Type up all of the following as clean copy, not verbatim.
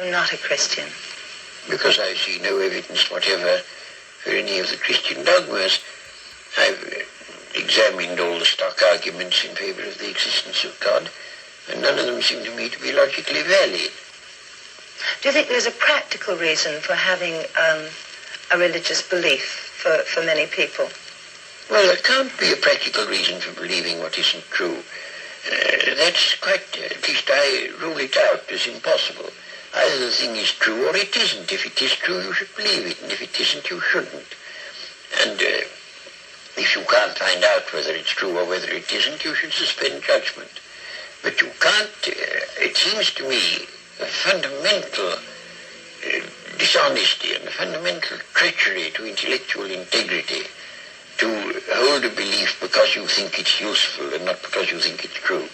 you're not a Christian? Because I see no evidence whatever for any of the Christian dogmas. I've examined all the stock arguments in favor of the existence of God, and none of them seem to me to be logically valid. Do you think there's a practical reason for having a religious belief for many people? Well, there can't be a practical reason for believing what isn't true. That's quite, at least I rule it out as impossible. Either the thing is true or it isn't. If it is true, you should believe it, and if it isn't, you shouldn't. And if you can't find out whether it's true or whether it isn't, you should suspend judgment. But you can't, it seems to me, a fundamental dishonesty and a fundamental treachery to intellectual integrity to hold a belief because you think it's useful and not because you think it's true.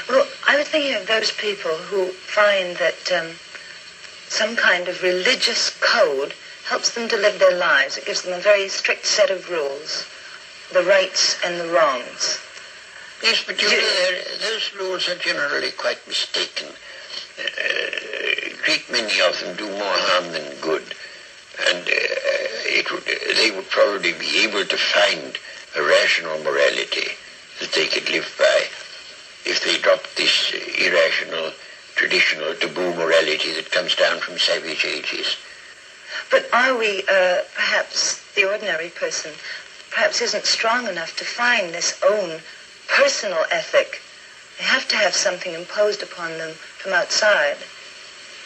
Well, I was thinking of those people who find that some kind of religious code helps them to live their lives. It gives them a very strict set of rules, the rights and the wrongs. Yes, but those rules are generally quite mistaken. A great many of them do more harm than good. And they would probably be able to find a rational morality that they could live by if they dropped this irrational, traditional, taboo morality that comes down from savage ages. But are we, perhaps the ordinary person, perhaps isn't strong enough to find this own personal ethic? They have to have something imposed upon them from outside.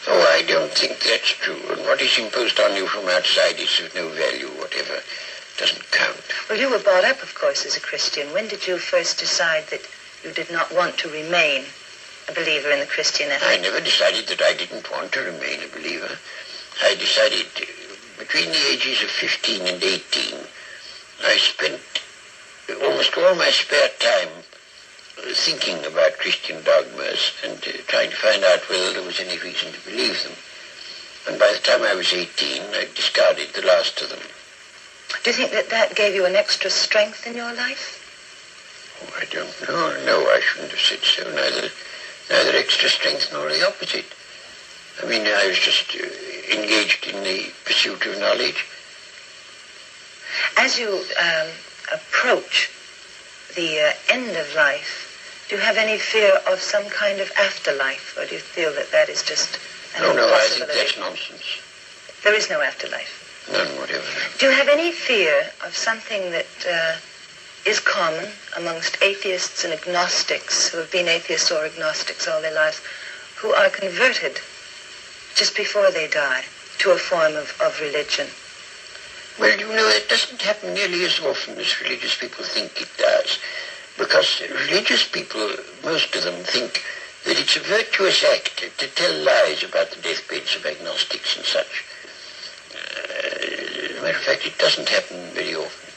Oh, I don't think that's true. And what is imposed on you from outside is of no value whatever. It doesn't count. Well, you were brought up, of course, as a Christian. When did you first decide that you did not want to remain a believer in the Christian ethic? I never decided that I didn't want to remain a believer. I decided between the ages of 15 and 18, I spent almost all my spare time thinking about Christian dogmas and trying to find out whether there was any reason to believe them. And by the time I was 18, I discarded the last of them. Do you think that that gave you an extra strength in your life? Oh, I don't know. No, I shouldn't have said so. Neither extra strength nor the opposite. I mean, I was just engaged in the pursuit of knowledge. As you approach the end of life, do you have any fear of some kind of afterlife, or do you feel that that is just an impossibility? No, I think that's nonsense. There is no afterlife? None whatever. Do you have any fear of something that is common amongst atheists and agnostics, who have been atheists or agnostics all their lives, who are converted just before they die to a form of religion? Well, you know, it doesn't happen nearly as often as religious people think it does. Because religious people, most of them, think that it's a virtuous act to tell lies about the deathbeds of agnostics and such. As a matter of fact, it doesn't happen very often.